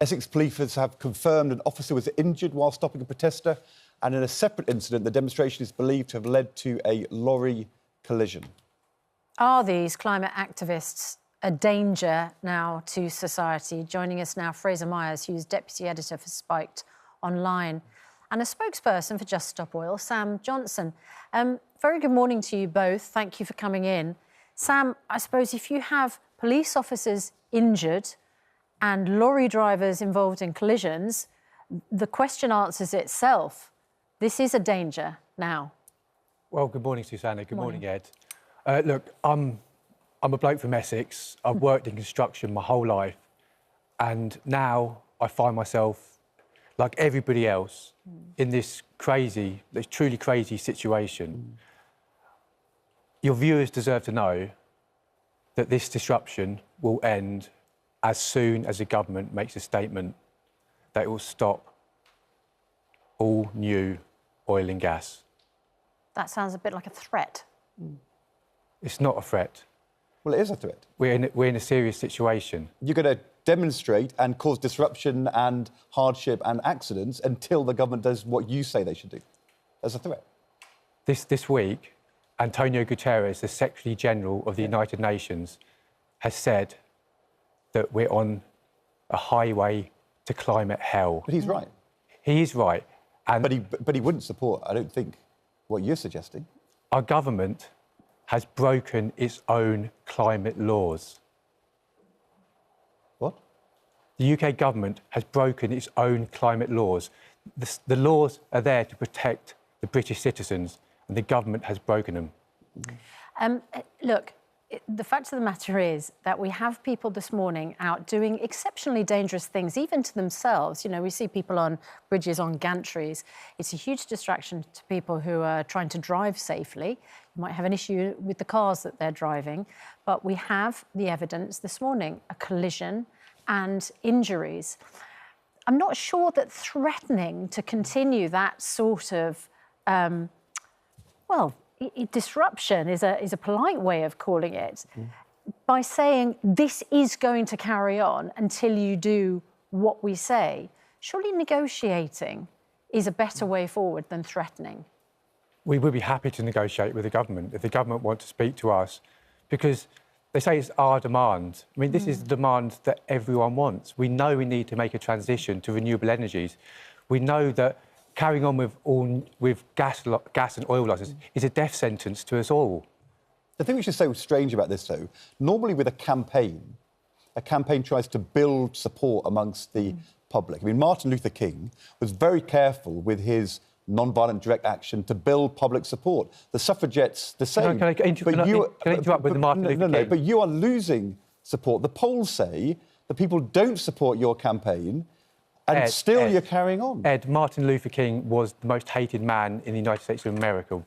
Essex police have confirmed an officer was injured while stopping a protester, and in a separate incident, the demonstration is believed to have led to a lorry collision. Are these climate activists a danger now to society? Joining us now, Fraser Myers, who's Deputy Editor for Spiked Online, and a spokesperson for Just Stop Oil, Sam Johnson. Very good morning to you both. Thank you for coming in. Sam, I suppose if you have police officers injured and lorry drivers involved in collisions, the question answers itself. This is a danger now. Well, good morning, Susanna. Good morning, Ed. Look, I'm a bloke from Essex. I've worked in construction my whole life, and now I find myself, like everybody else, in this truly crazy situation. Your viewers deserve to know that this disruption will end as soon as the government makes a statement that it will stop all new oil and gas. That sounds a bit like a threat. It's not a threat. Well, it is a threat. We're in a serious situation. You're going to demonstrate and cause disruption and hardship and accidents until the government does what you say they should do. That's a threat. This week, Antonio Guterres, the Secretary-General of the United Nations, has said that we're on a highway to climate hell. But he's right. He is right. And But he wouldn't support, I don't think, what you're suggesting. Our government has broken its own climate laws. What? The UK government has broken its own climate laws. The laws are there to protect the British citizens, and the government has broken them. Look, the fact of the matter is that we have people this morning out doing exceptionally dangerous things, even to themselves. You know, we see people on bridges, on gantries. It's a huge distraction to people who are trying to drive safely. You might have an issue with the cars that they're driving, but we have the evidence this morning, a collision and injuries. I'm not sure that threatening to continue that sort of, disruption is a polite way of calling it, by saying this is going to carry on until you do what we say. Surely negotiating is a better way forward than threatening. We would be happy to negotiate with the government if the government want to speak to us, because they say it's our demand. I mean, this is the demand that everyone wants. We know we need to make a transition to renewable energies. We know that carrying on with gas and oil losses is a death sentence to us all. The thing which is so strange about this, though, normally with a campaign tries to build support amongst the public. I mean, Martin Luther King was very careful with his non-violent direct action to build public support. The suffragettes, the same. Can I interrupt with the Martin Luther King? No, but you are losing support. The polls say that people don't support your campaign, and you're carrying on. Martin Luther King was the most hated man in the United States of America.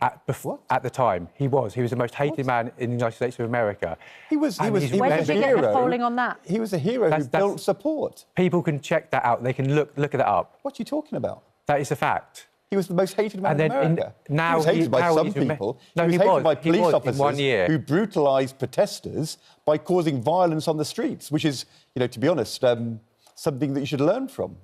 At the time, he was the most hated man in the United States of America. He was a hero. Where did we get the polling on that? He was a hero who built support. People can check that out. They can look it up. What are you talking about? That is a fact. He was the most hated man in America. He was hated by some people. No, he was hated by police officers in 1 year who brutalised protesters by causing violence on the streets, which is, to be honest, something that you should learn from.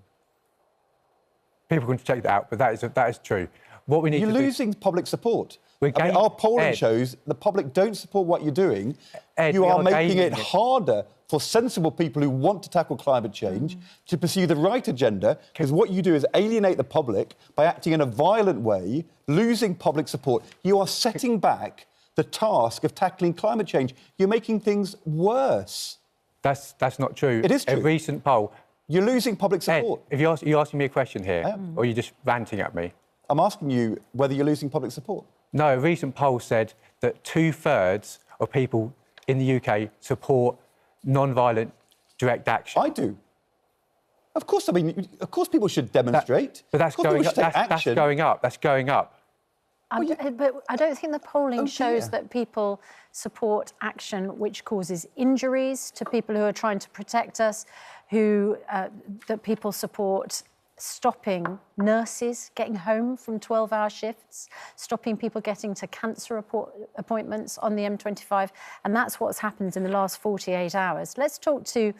People can check that out, but that is true. What we need You're losing public support. Our polling shows the public don't support what you're doing. You are making it harder for sensible people who want to tackle climate change to pursue the right agenda, because what you do is alienate the public by acting in a violent way, losing public support. You are setting back the task of tackling climate change. You're making things worse. That's not true. It is true. A recent poll... You're losing public support. Ed, you're asking me a question here, or are you just ranting at me? I'm asking you whether you're losing public support. No, a recent poll said that 2/3 of people in the UK support non-violent direct action. I do. Of course, of course people should demonstrate. But that's going up. That's going up. That's going up. But I don't think the polling shows that people support action which causes injuries to people who are trying to protect us, that people support stopping nurses getting home from 12-hour shifts, stopping people getting to cancer appointments on the M25, and that's what's happened in the last 48 hours. Let's talk to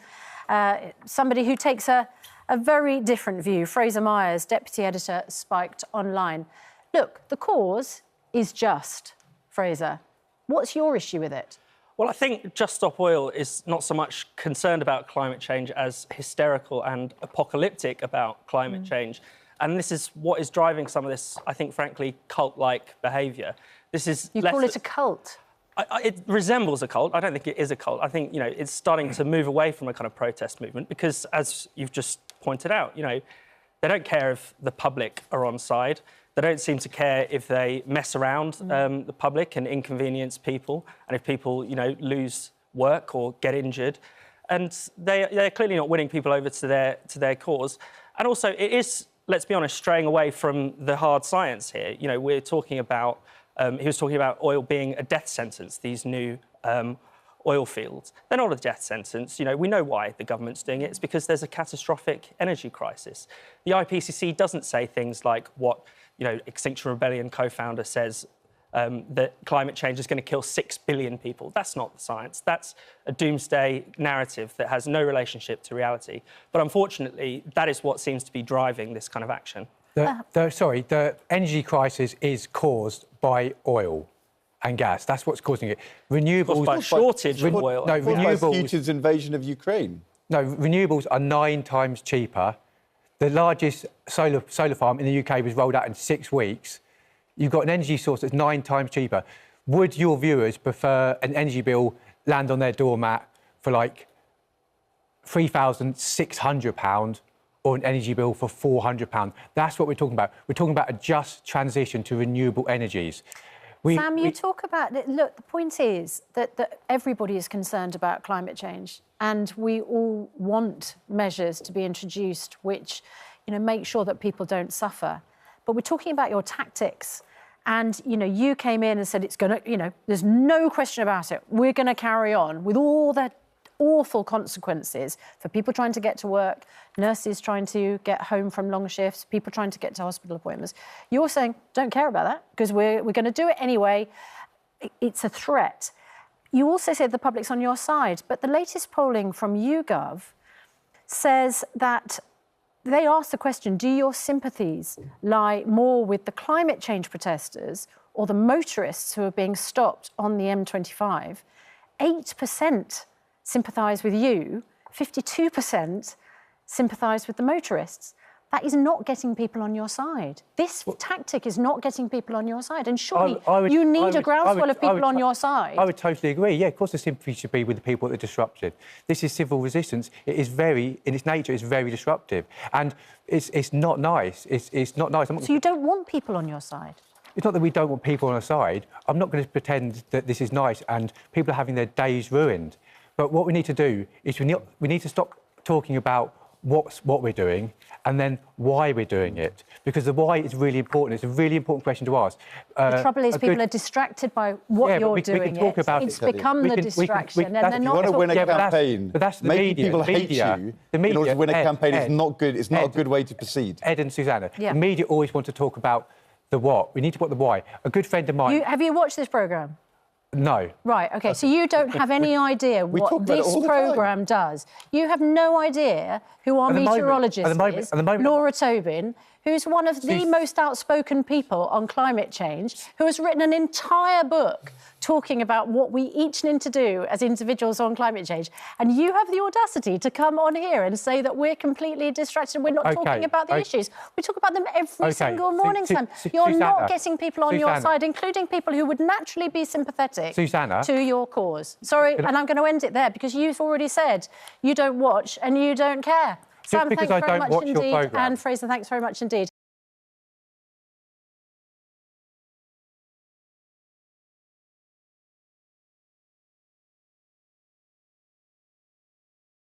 somebody who takes a very different view. Fraser Myers, Deputy Editor, Spiked Online. Look, the cause is just, Fraser. What's your issue with it? Well, I think Just Stop Oil is not so much concerned about climate change as hysterical and apocalyptic about climate change. And this is what is driving some of this, I think, frankly, cult-like behaviour. This is... You call it a cult? It resembles a cult. I don't think it is a cult. I think, you know, it's starting to move away from a kind of protest movement because, as you've just pointed out, you know, they don't care if the public are on side. They don't seem to care if they mess around the public and inconvenience people, and if people, you know, lose work or get injured. And they're clearly not winning people over to their cause. And also, it is, let's be honest, straying away from the hard science here. You know, we're talking about, he was talking about oil being a death sentence, these new oil fields. They're not a death sentence. You know, we know why the government's doing it. It's because there's a catastrophic energy crisis. The IPCC doesn't say things like what, you know, Extinction Rebellion co-founder says, that climate change is going to kill 6 billion people. That's not the science. That's a doomsday narrative that has no relationship to reality. But unfortunately, that is what seems to be driving this kind of action. The energy crisis is caused by oil and gas. That's what's causing it. Renewables... By shortage of oil. No, renewables... By Putin's invasion of Ukraine. No, renewables are 9 times cheaper. The largest solar farm in the UK was rolled out in 6 weeks. You've got an energy source that's 9 times cheaper. Would your viewers prefer an energy bill land on their doormat for, like, £3,600 or an energy bill for £400? That's what we're talking about. We're talking about a just transition to renewable energies. Sam, you talk about... Look, the point is that everybody is concerned about climate change, and we all want measures to be introduced which, you know, make sure that people don't suffer. But we're talking about your tactics. And, you know, you came in and said it's going to, you know, there's no question about it. We're going to carry on with all the awful consequences for people trying to get to work, nurses trying to get home from long shifts, people trying to get to hospital appointments. You're saying, don't care about that because we're going to do it anyway. It's a threat. You also said the public's on your side, but the latest polling from YouGov says that they asked the question, do your sympathies lie more with the climate change protesters or the motorists who are being stopped on the M25? 8% sympathise with you, 52% sympathise with the motorists. That is not getting people on your side. This tactic is not getting people on your side. And surely you need a groundswell of people on your side. I would totally agree. Yeah, of course the sympathy should be with the people that are disrupted. This is civil resistance. It is very, in its nature, it's very disruptive. And it's not nice. It's not nice. So you don't want people on your side? It's not that we don't want people on our side. I'm not going to pretend that this is nice and people are having their days ruined. But what we need to do is we need to stop talking about what we're doing and then why we're doing it, because the why is really important. It's a really important question to ask. The trouble is people are distracted by what you're doing. We can talk about it's become the distraction. And if you want to win a campaign, making people hate you in order to win a campaign is not good. It's not a good way to proceed. Ed and Susanna, the media always want to talk about the what. We need to put the why. A good friend of mine... Have you watched this programme? No. Right, OK, so you don't have any idea what this programme does. You have no idea who our meteorologist is, Laura Tobin, who's one of the most outspoken people on climate change, who has written an entire book talking about what we each need to do as individuals on climate change. And you have the audacity to come on here and say that we're completely distracted. We're not talking about the issues. We talk about them every single morning, Sam. You're not getting people on your side, including people who would naturally be sympathetic to your cause. Sorry, and I'm going to end it there because you've already said you don't watch and you don't care. Sam, thanks very much indeed. And Fraser, thanks very much indeed.